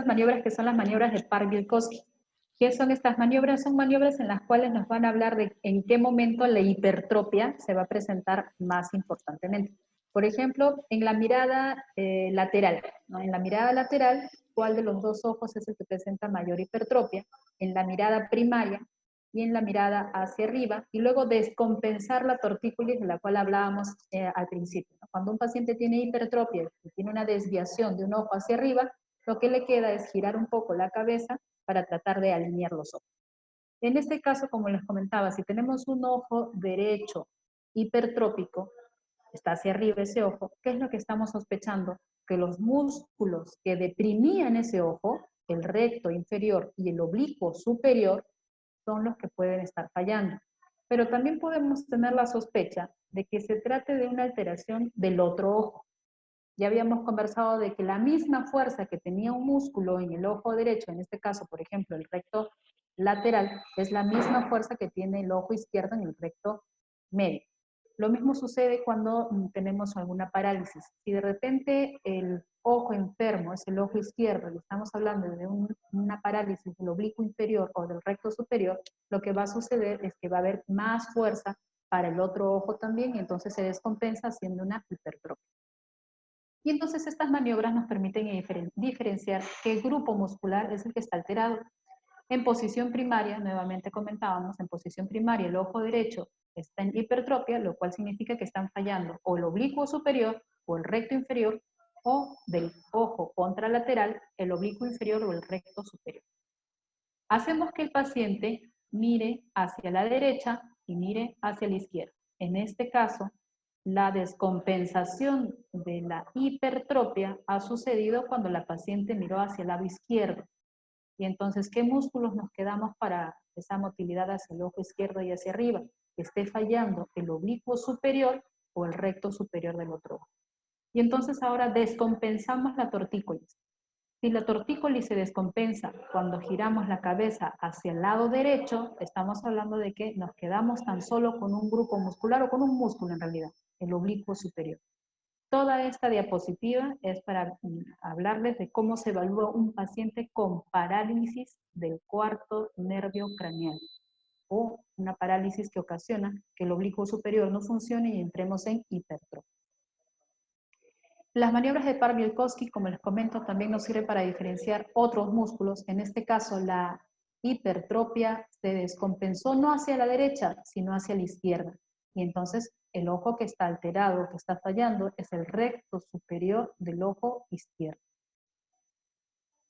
maniobras que son las maniobras de Park-Bielkowski. ¿Qué son estas maniobras? Son maniobras en las cuales nos van a hablar de en qué momento la hipertropia se va a presentar más importantemente. Por ejemplo, en la mirada lateral, ¿no? En la mirada lateral, ¿cuál de los dos ojos es el que presenta mayor hipertropia? En la mirada primaria y en la mirada hacia arriba, y luego descompensar la tortícolis de la cual hablábamos al principio, ¿no? Cuando un paciente tiene hipertropia y tiene una desviación de un ojo hacia arriba, lo que le queda es girar un poco la cabeza para tratar de alinear los ojos. En este caso, como les comentaba, si tenemos un ojo derecho hipertrópico, está hacia arriba ese ojo, ¿qué es lo que estamos sospechando? Que los músculos que deprimían ese ojo, el recto inferior y el oblicuo superior, son los que pueden estar fallando. Pero también podemos tener la sospecha de que se trate de una alteración del otro ojo. Ya habíamos conversado de que la misma fuerza que tenía un músculo en el ojo derecho, en este caso, por ejemplo, el recto lateral, es la misma fuerza que tiene el ojo izquierdo en el recto medio. Lo mismo sucede cuando tenemos alguna parálisis. Si de repente el ojo enfermo es el ojo izquierdo y estamos hablando de una parálisis del oblicuo inferior o del recto superior, lo que va a suceder es que va a haber más fuerza para el otro ojo también y entonces se descompensa haciendo una hipertrofia. Y entonces estas maniobras nos permiten diferenciar qué grupo muscular es el que está alterado. En posición primaria, nuevamente comentábamos, en posición primaria el ojo derecho está en hipertropia, lo cual significa que están fallando o el oblicuo superior o el recto inferior, o del ojo contralateral, el oblicuo inferior o el recto superior. Hacemos que el paciente mire hacia la derecha y mire hacia la izquierda. En este caso, la descompensación de la hipertropia ha sucedido cuando la paciente miró hacia el lado izquierdo. Y entonces, ¿qué músculos nos quedamos para esa motilidad hacia el ojo izquierdo y hacia arriba? Que esté fallando el oblicuo superior o el recto superior del otro ojo. Y entonces ahora descompensamos la tortícolis. Si la tortícolis se descompensa cuando giramos la cabeza hacia el lado derecho, estamos hablando de que nos quedamos tan solo con un grupo muscular o con un músculo en realidad, el oblicuo superior. Toda esta diapositiva es para hablarles de cómo se evalúa un paciente con parálisis del cuarto nervio craneal o una parálisis que ocasiona que el oblicuo superior no funcione y entremos en hipertrofia. Las maniobras de Park-Bielkowski, como les comento, también nos sirven para diferenciar otros músculos. En este caso, la hipertrofia se descompensó no hacia la derecha, sino hacia la izquierda. Y entonces, el ojo que está alterado, que está fallando, es el recto superior del ojo izquierdo.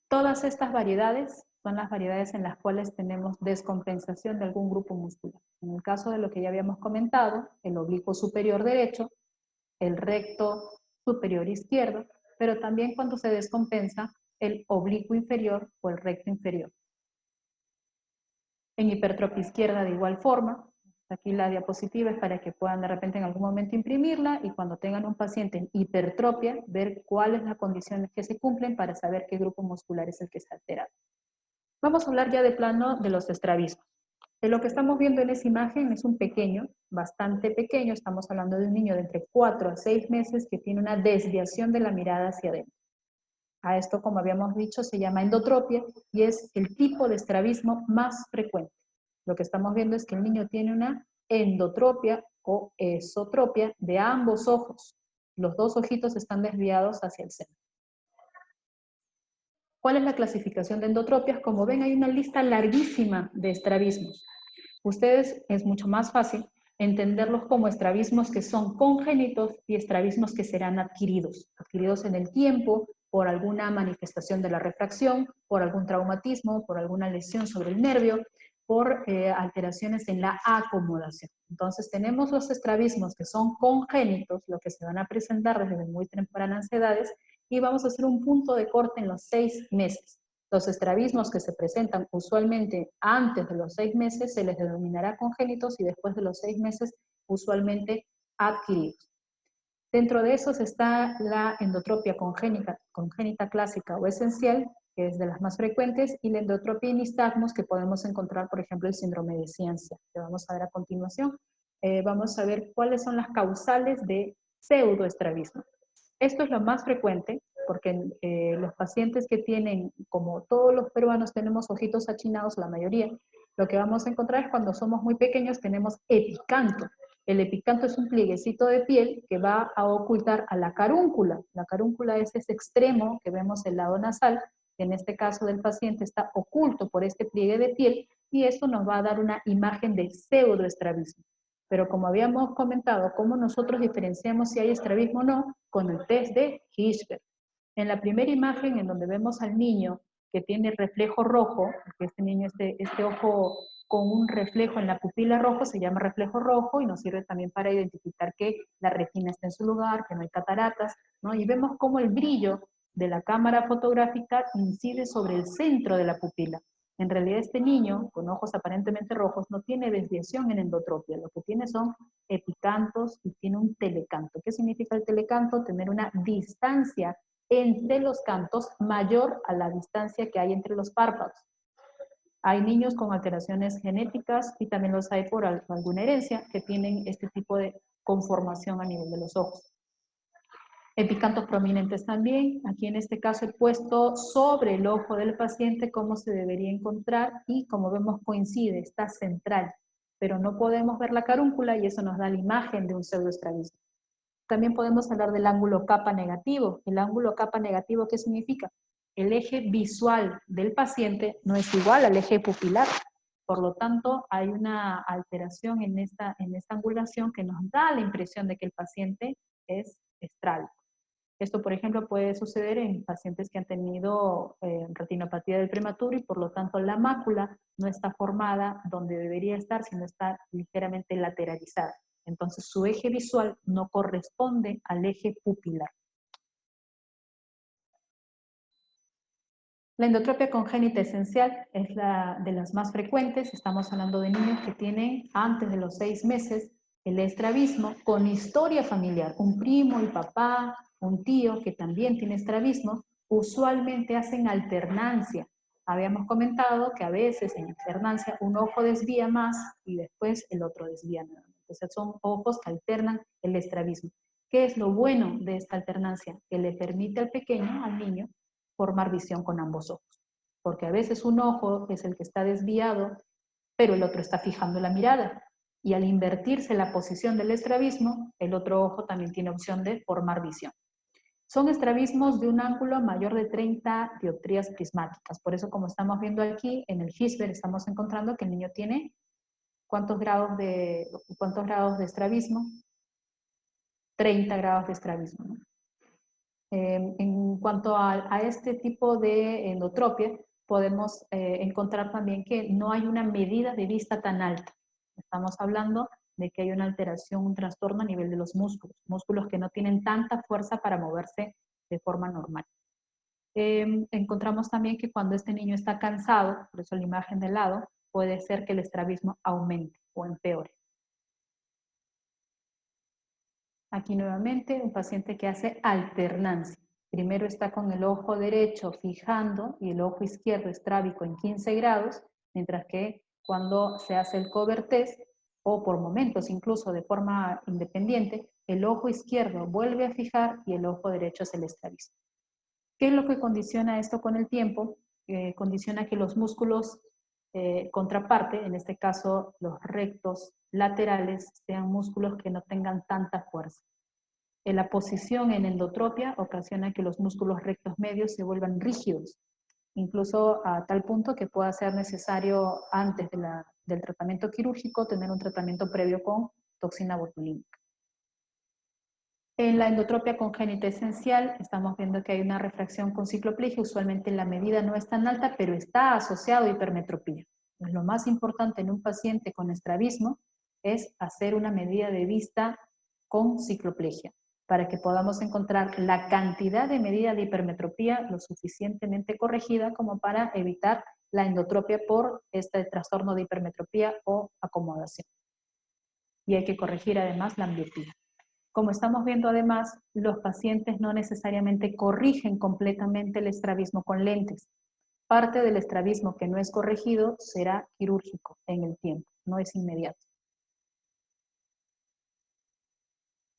Todas estas variedades son las variedades en las cuales tenemos descompensación de algún grupo muscular. En el caso de lo que ya habíamos comentado, el oblicuo superior derecho, el recto superior izquierdo, pero también cuando se descompensa el oblicuo inferior o el recto inferior. En hipertrofia izquierda de igual forma, aquí la diapositiva es para que puedan de repente en algún momento imprimirla y cuando tengan un paciente en hipertrofia, ver cuáles las condiciones que se cumplen para saber qué grupo muscular es el que está alterado. Vamos a hablar ya de plano de los estrabismos. Lo que estamos viendo en esa imagen es un pequeño, bastante pequeño, estamos hablando de un niño de entre 4 a 6 meses que tiene una desviación de la mirada hacia adentro. A esto, como habíamos dicho, se llama endotropia y es el tipo de estrabismo más frecuente. Lo que estamos viendo es que el niño tiene una endotropia o esotropia de ambos ojos. Los dos ojitos están desviados hacia el centro. ¿Cuál es la clasificación de endotropias? Como ven, hay una lista larguísima de estrabismos. Ustedes es mucho más fácil entenderlos como estrabismos que son congénitos y estrabismos que serán adquiridos en el tiempo por alguna manifestación de la refracción, por algún traumatismo, por alguna lesión sobre el nervio, por alteraciones en la acomodación. Entonces tenemos los estrabismos que son congénitos, los que se van a presentar desde muy tempranas edades, y vamos a hacer un punto de corte en los 6 meses. Los estrabismos que se presentan usualmente antes de los 6 meses se les denominará congénitos y después de los 6 meses usualmente adquiridos. Dentro de esos está la endotropia congénita clásica o esencial, que es de las más frecuentes, y la endotropia in nistagmus, que podemos encontrar, por ejemplo, el síndrome de Ciencia, que vamos a ver a continuación. Vamos a ver cuáles son las causales de pseudoestrabismo. Esto es lo más frecuente, porque los pacientes que tienen, como todos los peruanos tenemos ojitos achinados, la mayoría, lo que vamos a encontrar es cuando somos muy pequeños tenemos epicanto. El epicanto es un plieguecito de piel que va a ocultar a la carúncula. La carúncula es ese extremo que vemos del lado nasal, que en este caso del paciente está oculto por este pliegue de piel, y esto nos va a dar una imagen de pseudoestrabismo. Pero como habíamos comentado, ¿cómo nosotros diferenciamos si hay estrabismo o no? Con el test de Hirschberg. En la primera imagen, en donde vemos al niño que tiene reflejo rojo, porque este niño, este ojo con un reflejo en la pupila rojo, se llama reflejo rojo y nos sirve también para identificar que la retina está en su lugar, que no hay cataratas, ¿no? Y vemos cómo el brillo de la cámara fotográfica incide sobre el centro de la pupila. En realidad este niño, con ojos aparentemente rojos, no tiene desviación en endotropia, lo que tiene son epicantos y tiene un telecanto. ¿Qué significa el telecanto? Tener una distancia entre los cantos mayor a la distancia que hay entre los párpados. Hay niños con alteraciones genéticas y también los hay por alguna herencia que tienen este tipo de conformación a nivel de los ojos. Epicantos prominentes también. Aquí en este caso he puesto sobre el ojo del paciente cómo se debería encontrar y como vemos coincide, está central, pero no podemos ver la carúncula y eso nos da la imagen de un pseudoestrabismo. También podemos hablar del ángulo capa negativo. El ángulo capa negativo, ¿qué significa? El eje visual del paciente no es igual al eje pupilar. Por lo tanto, hay una alteración en esta angulación que nos da la impresión de que el paciente es estrábico. Esto, por ejemplo, puede suceder en pacientes que han tenido retinopatía del prematuro y por lo tanto la mácula no está formada donde debería estar, sino está ligeramente lateralizada. Entonces su eje visual no corresponde al eje pupilar. La endotropia congénita esencial es la de las más frecuentes. Estamos hablando de niños que tienen antes de los 6 meses el estrabismo con historia familiar. Un primo, el papá, un tío que también tiene estrabismo, usualmente hacen alternancia. Habíamos comentado que a veces en alternancia un ojo desvía más y después el otro desvía menos. Entonces son ojos que alternan el estrabismo. ¿Qué es lo bueno de esta alternancia? Que le permite al pequeño, al niño, formar visión con ambos ojos. Porque a veces un ojo es el que está desviado, pero el otro está fijando la mirada. Y al invertirse la posición del estrabismo, el otro ojo también tiene opción de formar visión. Son estrabismos de un ángulo mayor de 30 dioptrías prismáticas. Por eso, como estamos viendo aquí, en el Hirschberg estamos encontrando que el niño tiene ¿cuántos grados de estrabismo? 30 grados de estrabismo, ¿no? En cuanto a este tipo de endotropia, podemos encontrar también que no hay una medida de vista tan alta. Estamos hablando de que hay una alteración, un trastorno a nivel de los músculos que no tienen tanta fuerza para moverse de forma normal. Encontramos también que cuando este niño está cansado, por eso la imagen de lado, puede ser que el estrabismo aumente o empeore. Aquí nuevamente un paciente que hace alternancia. Primero está con el ojo derecho fijando y el ojo izquierdo estrábico en 15 grados, mientras que cuando se hace el cover test, o por momentos incluso de forma independiente, el ojo izquierdo vuelve a fijar y el ojo derecho se le estrabiza. ¿Qué es lo que condiciona esto con el tiempo? Condiciona que los músculos contraparte, en este caso los rectos laterales, sean músculos que no tengan tanta fuerza. La posición en endotropia ocasiona que los músculos rectos medios se vuelvan rígidos, incluso a tal punto que pueda ser necesario antes del tratamiento quirúrgico tener un tratamiento previo con toxina botulínica. En la endotropia congénita esencial estamos viendo que hay una refracción con cicloplegia, usualmente la medida no es tan alta, pero está asociado a hipermetropía. Entonces, lo más importante en un paciente con estrabismo es hacer una medida de vista con cicloplegia, para que podamos encontrar la cantidad de medida de hipermetropía lo suficientemente corregida como para evitar la endotropia por este trastorno de hipermetropía o acomodación. Y hay que corregir además la ambliopía. Como estamos viendo además, los pacientes no necesariamente corrigen completamente el estrabismo con lentes. Parte del estrabismo que no es corregido será quirúrgico en el tiempo, no es inmediato.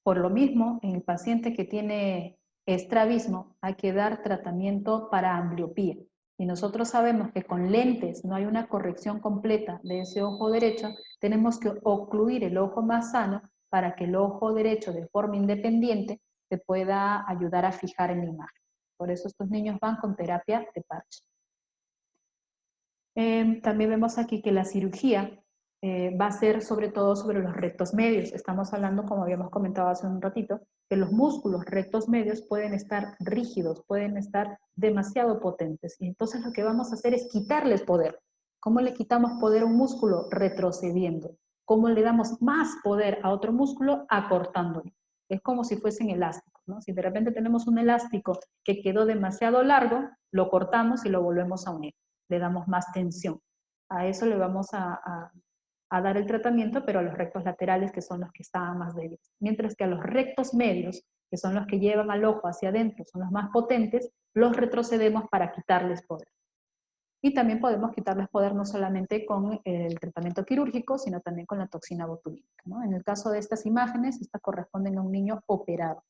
Por lo mismo, en el paciente que tiene estrabismo, hay que dar tratamiento para ambliopía. Y nosotros sabemos que con lentes no hay una corrección completa de ese ojo derecho, tenemos que ocluir el ojo más sano para que el ojo derecho de forma independiente se pueda ayudar a fijar en la imagen. Por eso estos niños van con terapia de parche. También vemos aquí que la cirugía va a ser sobre todo sobre los rectos medios. Estamos hablando, como habíamos comentado hace un ratito, que los músculos rectos medios pueden estar rígidos, pueden estar demasiado potentes. Y entonces lo que vamos a hacer es quitarles poder. ¿Cómo le quitamos poder a un músculo? Retrocediendo. ¿Cómo le damos más poder a otro músculo? Acortándolo. Es como si fuesen elásticos, ¿no? Si de repente tenemos un elástico que quedó demasiado largo, lo cortamos y lo volvemos a unir. Le damos más tensión. A eso le vamos a dar el tratamiento, pero a los rectos laterales, que son los que estaban más débiles. Mientras que a los rectos medios, que son los que llevan al ojo hacia adentro, son los más potentes, los retrocedemos para quitarles poder. Y también podemos quitarles poder no solamente con el tratamiento quirúrgico, sino también con la toxina botulínica, ¿no? En el caso de estas imágenes, estas corresponden a un niño operado.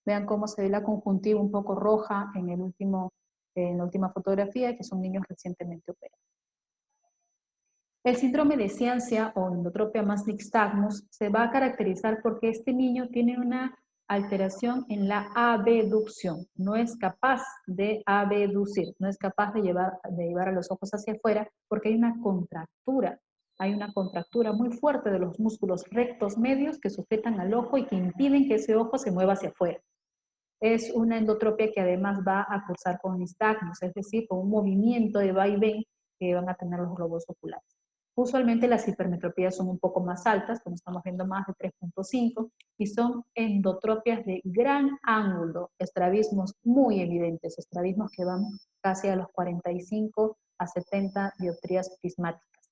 Vean cómo se ve la conjuntiva un poco roja en la última fotografía, que son niños recientemente operados. El síndrome de Ciancia o endotropia más nixtagmus se va a caracterizar porque este niño tiene una alteración en la abducción, no es capaz de abducir, no es capaz de llevar a los ojos hacia afuera porque hay una contractura muy fuerte de los músculos rectos medios que sujetan al ojo y que impiden que ese ojo se mueva hacia afuera. Es una endotropia que además va a cursar con nistagmus, es decir, con un movimiento de vaivén que van a tener los globos oculares. Usualmente las hipermetropías son un poco más altas, como estamos viendo más de 3.5, y son endotropias de gran ángulo, estrabismos muy evidentes, estrabismos que van casi a los 45 a 70 dioptrías prismáticas.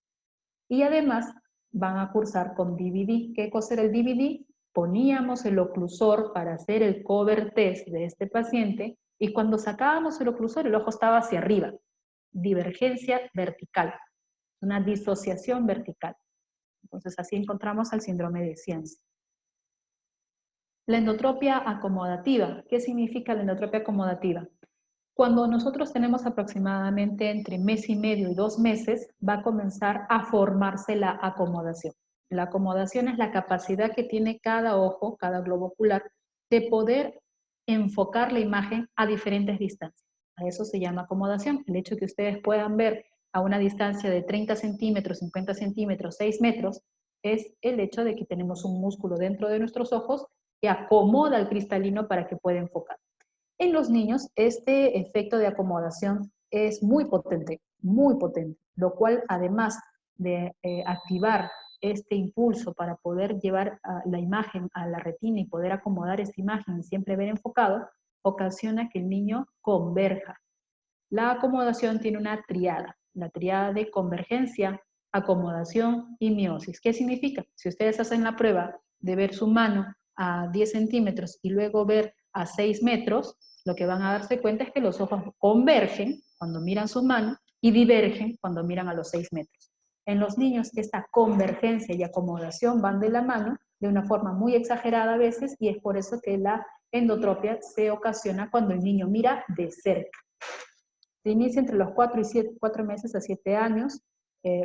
Y además van a cursar con DVD. ¿Qué cosa era el DVD? Poníamos el oclusor para hacer el cover test de este paciente y cuando sacábamos el oclusor el ojo estaba hacia arriba. Divergencia vertical, una disociación vertical. Entonces así encontramos al síndrome de Ciancia. La endotropia acomodativa. ¿Qué significa la endotropia acomodativa? Cuando nosotros tenemos aproximadamente entre mes y medio y 2 meses, va a comenzar a formarse la acomodación. La acomodación es la capacidad que tiene cada ojo, cada globo ocular, de poder enfocar la imagen a diferentes distancias. A eso se llama acomodación. El hecho de que ustedes puedan ver a una distancia de 30 centímetros, 50 centímetros, 6 metros, es el hecho de que tenemos un músculo dentro de nuestros ojos que acomoda el cristalino para que pueda enfocar. En los niños, este efecto de acomodación es muy potente, lo cual además de activar este impulso para poder llevar la imagen a la retina y poder acomodar esta imagen y siempre ver enfocado, ocasiona que el niño converja. La acomodación tiene una triada, la triada de convergencia, acomodación y miosis. ¿Qué significa? Si ustedes hacen la prueba de ver su mano a 10 centímetros y luego ver a 6 metros, lo que van a darse cuenta es que los ojos convergen cuando miran su mano y divergen cuando miran a los 6 metros. En los niños esta convergencia y acomodación van de la mano de una forma muy exagerada a veces y es por eso que la endotropia se ocasiona cuando el niño mira de cerca. Se inicia entre los 4 meses a 7 años,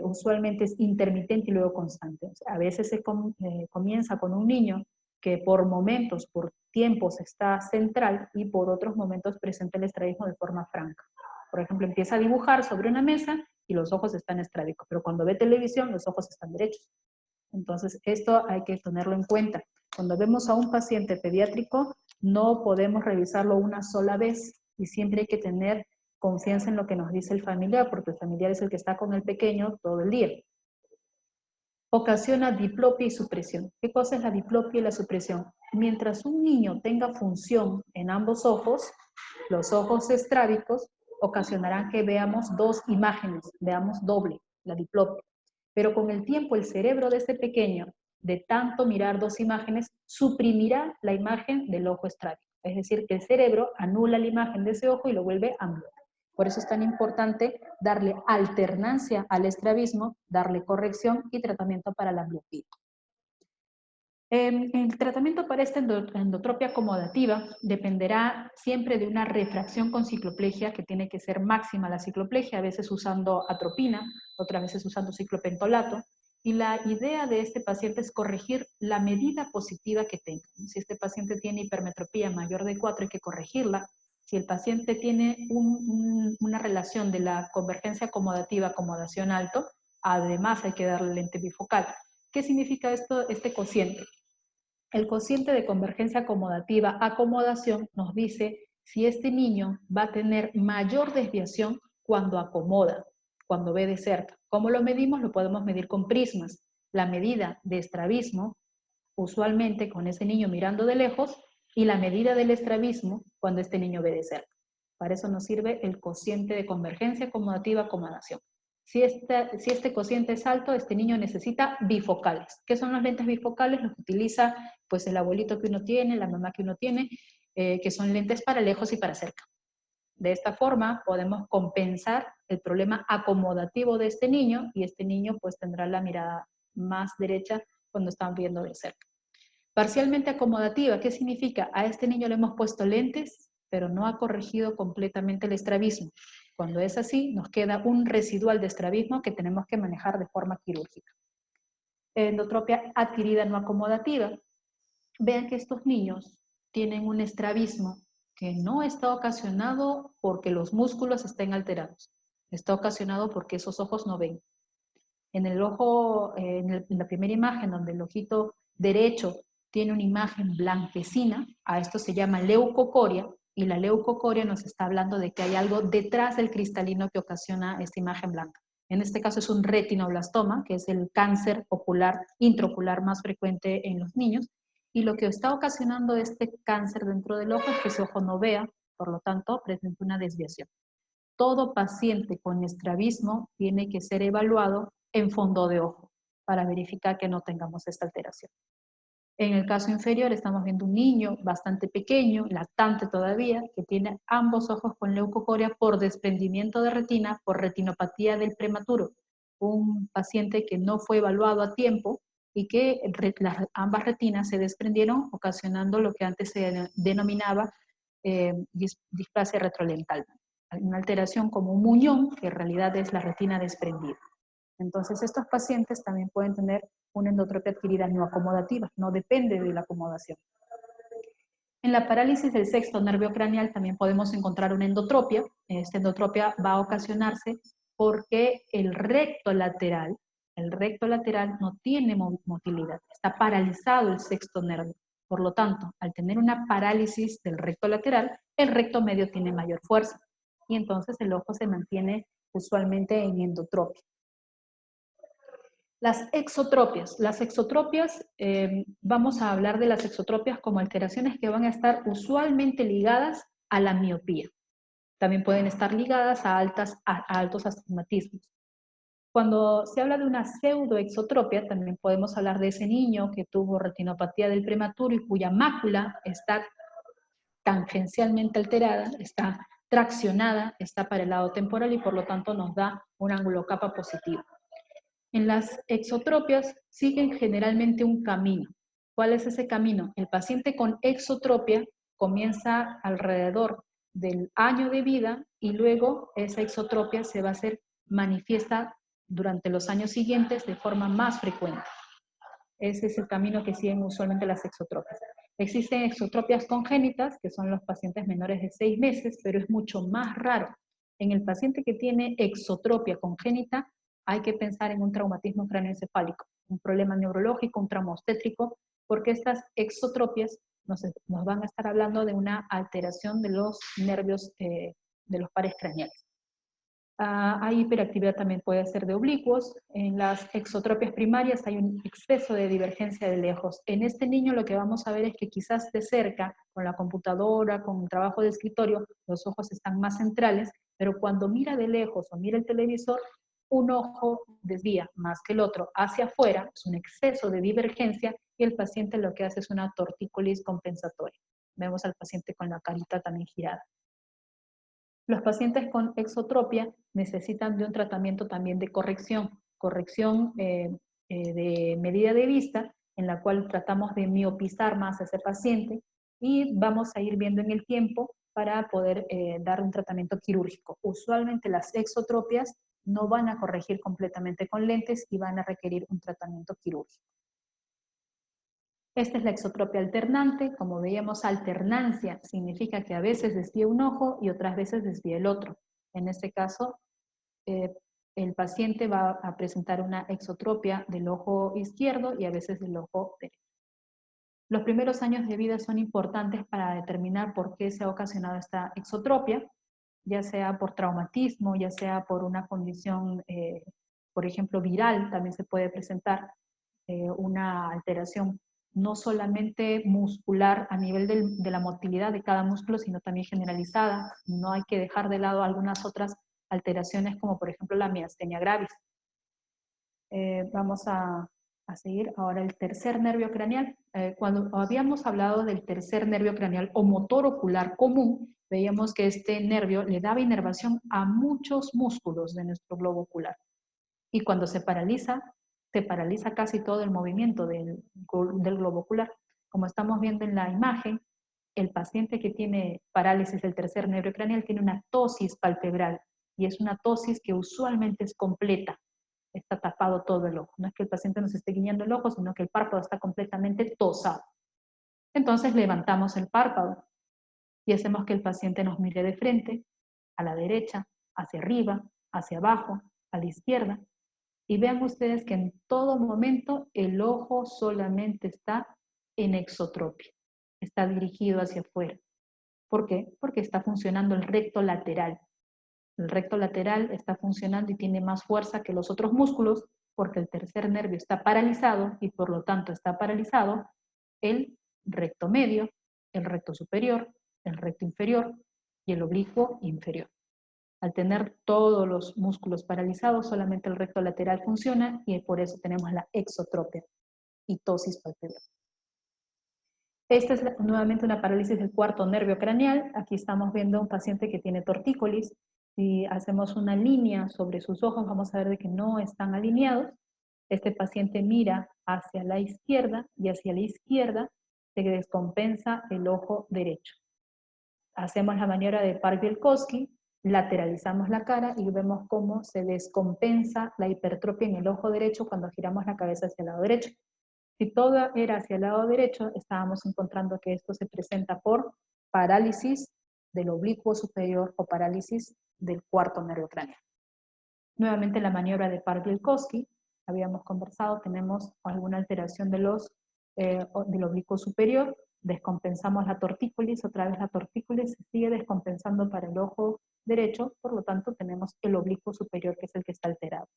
usualmente es intermitente y luego constante. O sea, a veces se comienza con un niño que por momentos, por tiempos está central y por otros momentos presenta el estrabismo de forma franca. Por ejemplo, empieza a dibujar sobre una mesa y los ojos están estrábicos, pero cuando ve televisión los ojos están derechos. Entonces, esto hay que tenerlo en cuenta. Cuando vemos a un paciente pediátrico, no podemos revisarlo una sola vez y siempre hay que tener confianza en lo que nos dice el familiar, porque el familiar es el que está con el pequeño todo el día. Ocasiona diplopia y supresión. ¿Qué cosa es la diplopia y la supresión? Mientras un niño tenga función en ambos ojos, los ojos estrábicos ocasionarán que veamos 2 imágenes, veamos doble, la diplopia. Pero con el tiempo el cerebro de este pequeño, de tanto mirar 2 imágenes, suprimirá la imagen del ojo estrábico. Es decir, que el cerebro anula la imagen de ese ojo y lo vuelve amblio. Por eso es tan importante darle alternancia al estrabismo, darle corrección y tratamiento para la ambliopía. El tratamiento para esta endotropia acomodativa dependerá siempre de una refracción con cicloplegia que tiene que ser máxima la cicloplegia, a veces usando atropina, otras veces usando ciclopentolato. Y la idea de este paciente es corregir la medida positiva que tenga. Si este paciente tiene hipermetropía mayor de 4, hay que corregirla. Si el paciente tiene una relación de la convergencia acomodativa, acomodación alto, además hay que darle lente bifocal. ¿Qué significa esto, este cociente? El cociente de convergencia acomodativa, acomodación, nos dice si este niño va a tener mayor desviación cuando acomoda, cuando ve de cerca. ¿Cómo lo medimos? Lo podemos medir con prismas. La medida de estrabismo, usualmente con ese niño mirando de lejos, y la medida del estrabismo cuando este niño ve de cerca. Para eso nos sirve el cociente de convergencia acomodativa, acomodación. Si este cociente es alto, este niño necesita bifocales. ¿Qué son los lentes bifocales? Los que utiliza pues, el abuelito que uno tiene, la mamá que uno tiene, que son lentes para lejos y para cerca. De esta forma podemos compensar el problema acomodativo de este niño y este niño pues tendrá la mirada más derecha cuando están viendo de cerca. Parcialmente acomodativa, ¿qué significa? A este niño le hemos puesto lentes, pero no ha corregido completamente el estrabismo. Cuando es así, nos queda un residual de estrabismo que tenemos que manejar de forma quirúrgica. Endotropia adquirida no acomodativa. Vean que estos niños tienen un estrabismo que no está ocasionado porque los músculos estén alterados. Está ocasionado porque esos ojos no ven. En el ojo, en la primera imagen, donde el ojito derecho tiene una imagen blanquecina, a esto se llama leucocoria, y la leucocoria nos está hablando de que hay algo detrás del cristalino que ocasiona esta imagen blanca. En este caso es un retinoblastoma, que es el cáncer ocular, intraocular más frecuente en los niños, y lo que está ocasionando este cáncer dentro del ojo es que ese ojo no vea, por lo tanto presenta una desviación. Todo paciente con estrabismo tiene que ser evaluado en fondo de ojo para verificar que no tengamos esta alteración. En el caso inferior estamos viendo un niño bastante pequeño, lactante todavía, que tiene ambos ojos con leucocoria por desprendimiento de retina, por retinopatía del prematuro. Un paciente que no fue evaluado a tiempo y que ambas retinas se desprendieron, ocasionando lo que antes se denominaba displasia retrolental. Una alteración como un muñón, que en realidad es la retina desprendida. Entonces, estos pacientes también pueden tener una endotropia adquirida no acomodativa, no depende de la acomodación. En la parálisis del sexto nervio craneal también podemos encontrar una endotropia. Esta endotropia va a ocasionarse porque el recto lateral no tiene motilidad, está paralizado el sexto nervio. Por lo tanto, al tener una parálisis del recto lateral, el recto medio tiene mayor fuerza y entonces el ojo se mantiene usualmente en endotropia. Las exotropias. Vamos a hablar de las exotropias como alteraciones que van a estar usualmente ligadas a la miopía. También pueden estar ligadas a altos astigmatismos. Cuando se habla de una pseudoexotropia, también podemos hablar de ese niño que tuvo retinopatía del prematuro y cuya mácula está tangencialmente alterada, está traccionada, está para el lado temporal y por lo tanto nos da un ángulo capa positivo. En las exotropias siguen generalmente un camino. ¿Cuál es ese camino? El paciente con exotropia comienza alrededor del año de vida y luego esa exotropia se va a hacer manifiesta durante los años siguientes de forma más frecuente. Ese es el camino que siguen usualmente las exotropias. Existen exotropias congénitas, que son los pacientes menores de 6 meses, pero es mucho más raro. En el paciente que tiene exotropia congénita, hay que pensar en un traumatismo cráneoencefálico, un problema neurológico, un trauma obstétrico, porque estas exotropias nos van a estar hablando de una alteración de los nervios de los pares craneales. Hay hiperactividad también puede ser de oblicuos. En las exotropias primarias hay un exceso de divergencia de lejos. En este niño lo que vamos a ver es que quizás de cerca, con la computadora, con el trabajo de escritorio, los ojos están más centrales, pero cuando mira de lejos o mira el televisor, un ojo desvía más que el otro hacia afuera, es un exceso de divergencia y el paciente lo que hace es una tortícolis compensatoria. Vemos al paciente con la carita también girada. Los pacientes con exotropia necesitan de un tratamiento también de corrección de medida de vista, en la cual tratamos de miopizar más a ese paciente y vamos a ir viendo en el tiempo para poder dar un tratamiento quirúrgico. Usualmente las exotropias no van a corregir completamente con lentes y van a requerir un tratamiento quirúrgico. Esta es la exotropia alternante. Como veíamos, alternancia significa que a veces desvía un ojo y otras veces desvía el otro. En este caso, el paciente va a presentar una exotropia del ojo izquierdo y a veces del ojo derecho. Los primeros años de vida son importantes para determinar por qué se ha ocasionado esta exotropia, ya sea por traumatismo, ya sea por una condición, por ejemplo, viral, también se puede presentar una alteración no solamente muscular a nivel de la motilidad de cada músculo, sino también generalizada. No hay que dejar de lado algunas otras alteraciones, como por ejemplo la miastenia gravis. Vamos a seguir ahora el tercer nervio craneal. Cuando habíamos hablado del tercer nervio craneal o motor ocular común, veíamos que este nervio le daba inervación a muchos músculos de nuestro globo ocular. Y cuando se paraliza casi todo el movimiento del globo ocular. Como estamos viendo en la imagen, el paciente que tiene parálisis del tercer nervio craneal tiene una ptosis palpebral, y es una ptosis que usualmente es completa. Está tapado todo el ojo. No es que el paciente nos esté guiñando el ojo, sino que el párpado está completamente tosado. Entonces levantamos el párpado y hacemos que el paciente nos mire de frente, a la derecha, hacia arriba, hacia abajo, a la izquierda. Y vean ustedes que en todo momento el ojo solamente está en exotropia. Está dirigido hacia afuera. ¿Por qué? Porque está funcionando el recto lateral. El recto lateral está funcionando y tiene más fuerza que los otros músculos porque el tercer nervio está paralizado y por lo tanto está paralizado el recto medio, el recto superior, el recto inferior y el oblicuo inferior. Al tener todos los músculos paralizados, solamente el recto lateral funciona y por eso tenemos la exotropia y ptosis palpebral. Esta es nuevamente una parálisis del cuarto nervio craneal. Aquí estamos viendo a un paciente que tiene tortícolis. Si hacemos una línea sobre sus ojos, vamos a ver de que no están alineados. Este paciente mira hacia la izquierda y hacia la izquierda se descompensa el ojo derecho. Hacemos la maniobra de Park-Bielkowski, lateralizamos la cara y vemos cómo se descompensa la hipertropia en el ojo derecho cuando giramos la cabeza hacia el lado derecho. Si todo era hacia el lado derecho, estábamos encontrando que esto se presenta por parálisis del oblicuo superior o parálisis del cuarto nervio craneal. Nuevamente la maniobra de Park-Bielkowski, habíamos conversado, tenemos alguna alteración del oblicuo superior, descompensamos la tortícolis, otra vez la tortícolis se sigue descompensando para el ojo derecho, por lo tanto tenemos el oblicuo superior que es el que está alterado.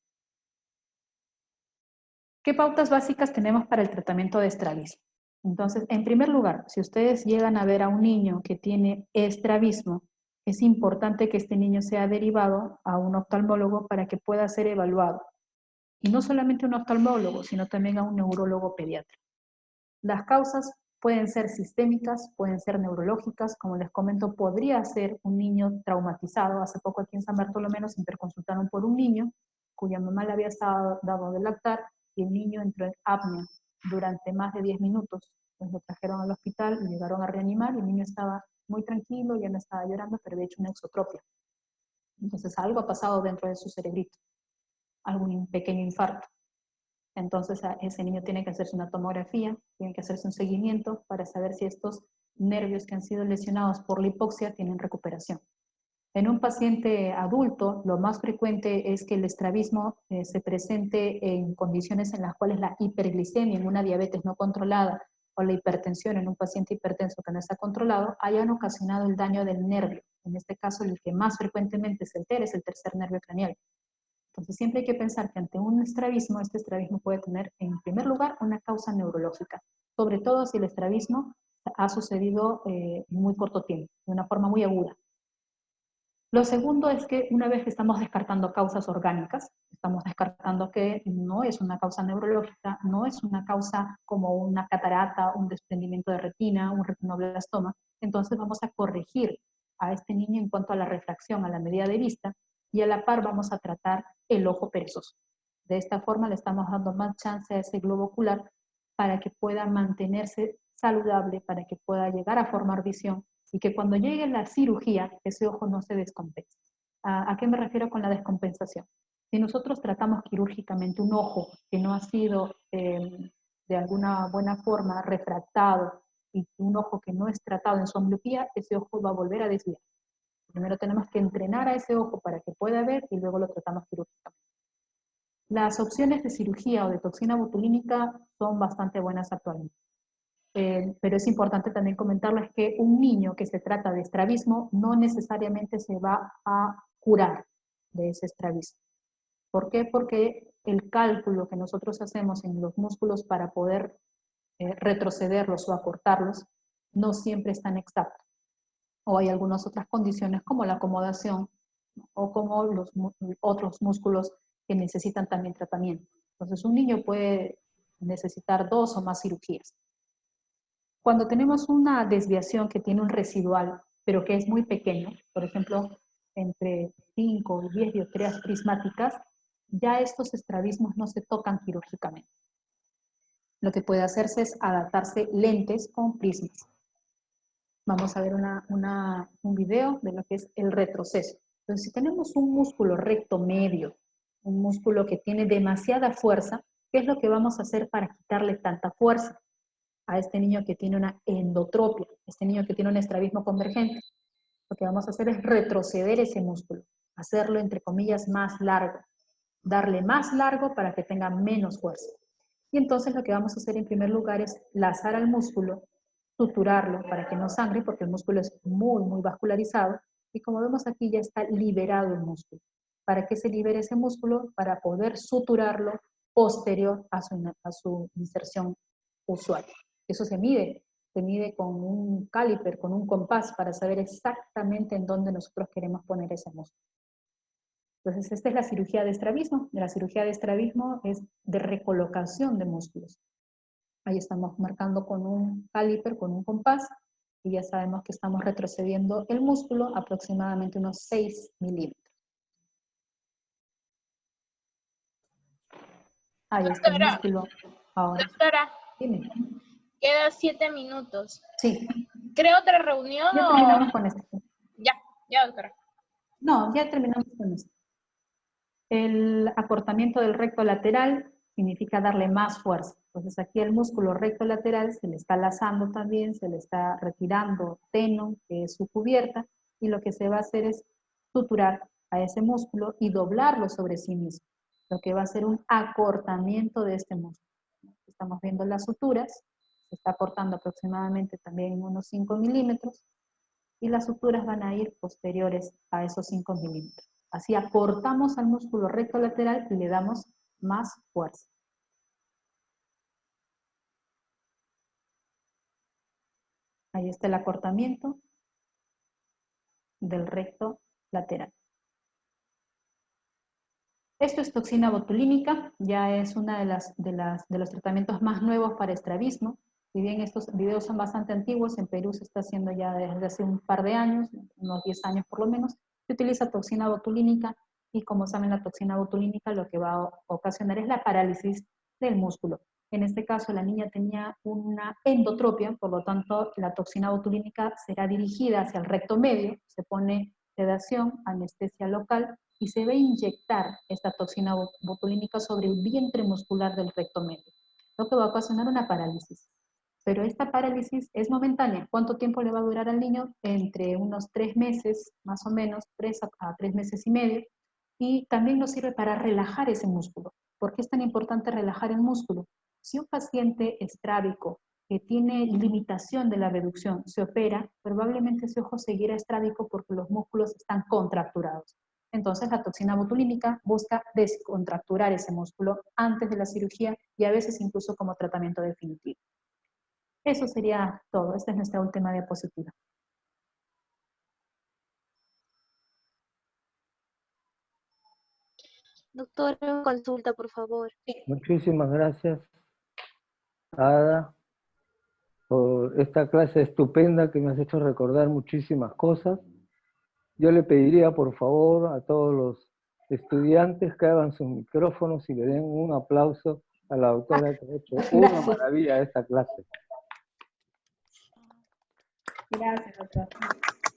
¿Qué pautas básicas tenemos para el tratamiento de estrabismo? Entonces, en primer lugar, si ustedes llegan a ver a un niño que tiene estrabismo, es importante que este niño sea derivado a un oftalmólogo para que pueda ser evaluado. Y no solamente un oftalmólogo, sino también a un neurólogo pediatra. Las causas pueden ser sistémicas, pueden ser neurológicas, como les comento, podría ser un niño traumatizado. Hace poco aquí en San Bartolomé nos interconsultaron por un niño cuya mamá le había dado de lactar y el niño entró en apnea durante más de 10 minutos. Pues lo trajeron al hospital y llegaron a reanimar y el niño estaba muy tranquilo, ya no estaba llorando, pero había hecho una exotropia. Entonces algo ha pasado dentro de su cerebrito, algún pequeño infarto. Entonces a ese niño tiene que hacerse una tomografía, tiene que hacerse un seguimiento para saber si estos nervios que han sido lesionados por la hipoxia tienen recuperación. En un paciente adulto, lo más frecuente es que el estrabismo se presente en condiciones en las cuales la hiperglicemia en una diabetes no controlada o la hipertensión en un paciente hipertenso que no está controlado hayan ocasionado el daño del nervio. En este caso, el que más frecuentemente se altera es el tercer nervio craneal. Entonces siempre hay que pensar que ante un estrabismo, este estrabismo puede tener en primer lugar una causa neurológica, sobre todo si el estrabismo ha sucedido en muy corto tiempo, de una forma muy aguda. Lo segundo es que una vez que estamos descartando causas orgánicas, estamos descartando que no es una causa neurológica, no es una causa como una catarata, un desprendimiento de retina, un retinoblastoma, entonces vamos a corregir a este niño en cuanto a la refracción, a la medida de vista, y a la par vamos a tratar el ojo perezoso. De esta forma le estamos dando más chance a ese globo ocular para que pueda mantenerse saludable, para que pueda llegar a formar visión y que cuando llegue la cirugía, ese ojo no se descompense. ¿A qué me refiero con la descompensación? Si nosotros tratamos quirúrgicamente un ojo que no ha sido de alguna buena forma refractado y un ojo que no es tratado en su ambliopía, ese ojo va a volver a desviar. Primero tenemos que entrenar a ese ojo para que pueda ver y luego lo tratamos quirúrgicamente. Las opciones de cirugía o de toxina botulínica son bastante buenas actualmente. Pero es importante también comentarles que un niño que se trata de estrabismo no necesariamente se va a curar de ese estrabismo. ¿Por qué? Porque el cálculo que nosotros hacemos en los músculos para poder retrocederlos o acortarlos no siempre es tan exacto. O hay algunas otras condiciones como la acomodación o como los otros músculos que necesitan también tratamiento. Entonces un niño puede necesitar 2 o más cirugías. Cuando tenemos una desviación que tiene un residual, pero que es muy pequeño, por ejemplo, entre 5 y 10 dioptrías prismáticas, ya estos estrabismos no se tocan quirúrgicamente. Lo que puede hacerse es adaptarse lentes con prismas. Vamos a ver un video de lo que es el retroceso. Entonces, si tenemos un músculo recto medio, un músculo que tiene demasiada fuerza, ¿qué es lo que vamos a hacer para quitarle tanta fuerza a este niño que tiene una endotropia, este niño que tiene un estrabismo convergente? Lo que vamos a hacer es retroceder ese músculo, hacerlo entre comillas más largo, darle más largo para que tenga menos fuerza. Y entonces lo que vamos a hacer en primer lugar es lazar al músculo, suturarlo para que no sangre, porque el músculo es muy, muy vascularizado, y como vemos aquí ya está liberado el músculo. ¿Para qué se libere ese músculo? Para poder suturarlo posterior a su inserción usual. Eso se mide con un caliper, con un compás, para saber exactamente en dónde nosotros queremos poner ese músculo. Entonces, esta es la cirugía de estrabismo. La cirugía de estrabismo es de recolocación de músculos. Ahí estamos marcando con un caliper, con un compás, y ya sabemos que estamos retrocediendo el músculo aproximadamente unos 6 milímetros. Ahí está el músculo ahora. Doctora, Dime. queda 7 minutos. Sí. ¿Creo otra reunión Ya terminamos con esto. Ya, doctora. No, ya terminamos con esto. El acortamiento del recto lateral significa darle más fuerza. Entonces aquí el músculo recto lateral se le está lazando también, se le está retirando tendón, que es su cubierta, y lo que se va a hacer es suturar a ese músculo y doblarlo sobre sí mismo, lo que va a ser un acortamiento de este músculo. Estamos viendo las suturas, se está cortando aproximadamente también unos 5 milímetros, y las suturas van a ir posteriores a esos 5 milímetros. Así acortamos al músculo recto lateral y le damos más fuerza. Ahí está el acortamiento del recto lateral. Esto es toxina botulínica, ya es uno de los tratamientos más nuevos para estrabismo. Si bien estos videos son bastante antiguos, en Perú se está haciendo ya desde hace un par de años, unos 10 años por lo menos, se utiliza toxina botulínica, y como saben, la toxina botulínica lo que va a ocasionar es la parálisis del músculo. En este caso la niña tenía una endotropia, por lo tanto la toxina botulínica será dirigida hacia el recto medio, se pone sedación, anestesia local, y se va a inyectar esta toxina botulínica sobre el vientre muscular del recto medio, lo que va a ocasionar una parálisis. Pero esta parálisis es momentánea. ¿Cuánto tiempo le va a durar al niño? Entre unos 3 meses, más o menos, 3 a 3 meses y medio, y también nos sirve para relajar ese músculo. ¿Por qué es tan importante relajar el músculo? Si un paciente estrábico que tiene limitación de la reducción se opera, probablemente ese ojo seguirá estrábico porque los músculos están contracturados. Entonces la toxina botulínica busca descontracturar ese músculo antes de la cirugía y a veces incluso como tratamiento definitivo. Eso sería todo. Esta es nuestra última diapositiva. Doctora, consulta, por favor. Muchísimas gracias, Ada, por esta clase estupenda que me has hecho recordar muchísimas cosas. Yo le pediría, por favor, a todos los estudiantes que hagan sus micrófonos y le den un aplauso a la doctora que ha hecho una Gracias. maravilla esta clase. Gracias, doctor.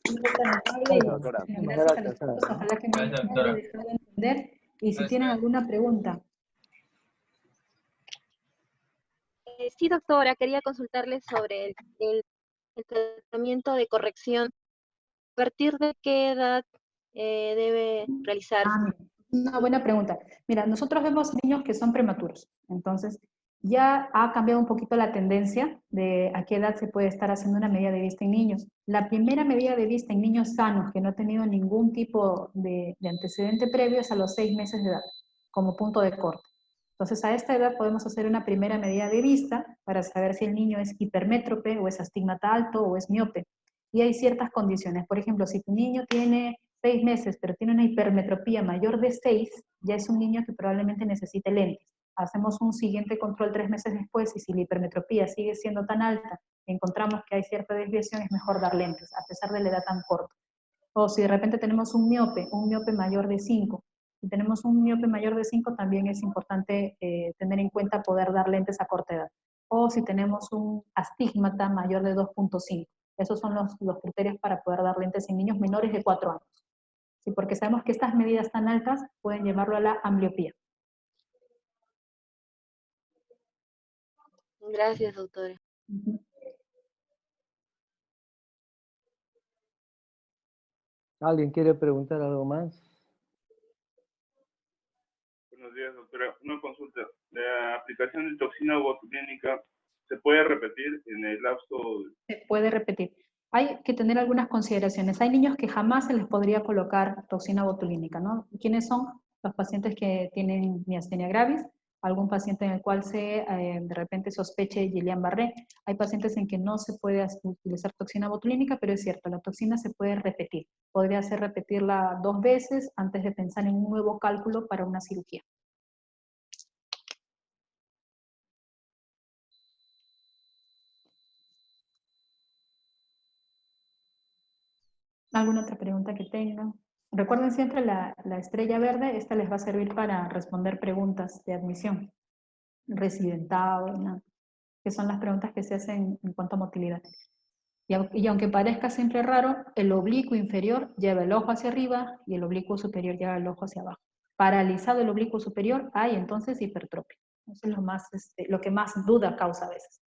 Muy tan amable Gracias, y doctora. bueno, Muchas gracias a gracias, los chicos. Sara. Ojalá que me Gracias, haya doctora. dejado de entender. Y si tienen alguna pregunta. Sí, doctora, quería consultarle sobre el tratamiento de corrección. ¿A partir de qué edad debe realizarse? Mira, una buena pregunta. Mira, nosotros vemos niños que son prematuros, entonces ya ha cambiado un poquito la tendencia de a qué edad se puede estar haciendo una medida de vista en niños. La primera medida de vista en niños sanos que no han tenido ningún tipo de antecedente previo es a los 6 meses de edad, como punto de corte. Entonces a esta edad podemos hacer una primera medida de vista para saber si el niño es hipermétrope o es astigmata alto o es miope. Y hay ciertas condiciones. Por ejemplo, si tu niño tiene 6 meses, pero tiene una hipermetropía mayor de 6, ya es un niño que probablemente necesite lentes. Hacemos un siguiente control 3 meses después y si la hipermetropía sigue siendo tan alta, encontramos que hay cierta desviación, es mejor dar lentes, a pesar de la edad tan corta. O si de repente tenemos un miope mayor de 5. Si tenemos un miope mayor de 5, también es importante tener en cuenta poder dar lentes a corta edad. O si tenemos un astigmata mayor de 2.5. Esos son los criterios para poder dar lentes en niños menores de 4 años. Sí, porque sabemos que estas medidas tan altas pueden llevarlo a la ambliopía. Gracias, doctora. ¿Alguien quiere preguntar algo más? Buenos días, doctora. Una consulta. ¿La aplicación de toxina botulínica se puede repetir en el lapso? Se puede repetir. Hay que tener algunas consideraciones. Hay niños que jamás se les podría colocar toxina botulínica, ¿no? ¿Quiénes son? Los pacientes que tienen miastenia gravis, algún paciente en el cual de repente sospeche Guillain-Barré. Hay pacientes en que no se puede utilizar toxina botulínica, pero es cierto, la toxina se puede repetir. Podría ser repetirla 2 veces antes de pensar en un nuevo cálculo para una cirugía. ¿Alguna otra pregunta que tengan? Recuerden siempre la estrella verde, esta les va a servir para responder preguntas de admisión. Residentado, ¿no? Que son las preguntas que se hacen en cuanto a motilidad. Y aunque parezca siempre raro, el oblicuo inferior lleva el ojo hacia arriba y el oblicuo superior lleva el ojo hacia abajo. Paralizado el oblicuo superior, hay entonces hipertropia. Eso es lo que más duda causa a veces.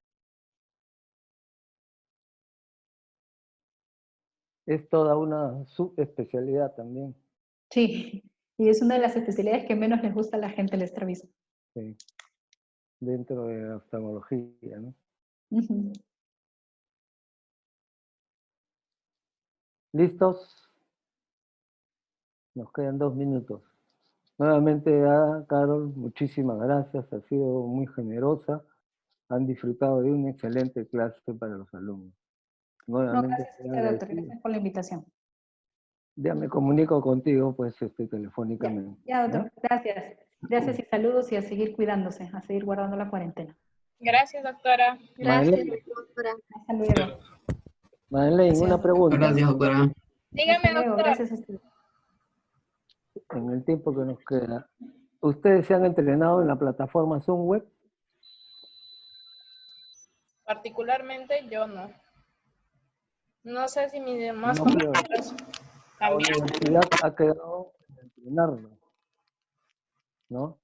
Es toda una subespecialidad también. Sí, y es una de las especialidades que menos les gusta a la gente el estrabismo. Sí. Dentro de la oftalmología, ¿no? Uh-huh. ¿Listos? Nos quedan 2 minutos. Nuevamente, Carol, muchísimas gracias. Ha sido muy generosa. Han disfrutado de una excelente clase para los alumnos. No, Nuevamente, gracias a usted, doctor. Gracias por la invitación. ya me comunico contigo, pues, telefónicamente. Ya, doctor. Gracias. Gracias y saludos y a seguir cuidándose, a seguir guardando la cuarentena. Gracias, doctora. Gracias, Madeleine, doctora. Hasta luego. Madeleine, Gracias. una pregunta. Gracias, doctora. Dígame, Hasta luego. doctor. Gracias a usted. En el tiempo que nos queda, ¿ustedes se han entrenado en la plataforma Zoom Web? Particularmente yo no. No sé si mis demás No, pero compañeros la también. universidad ha quedado en entrenarlo, ¿no?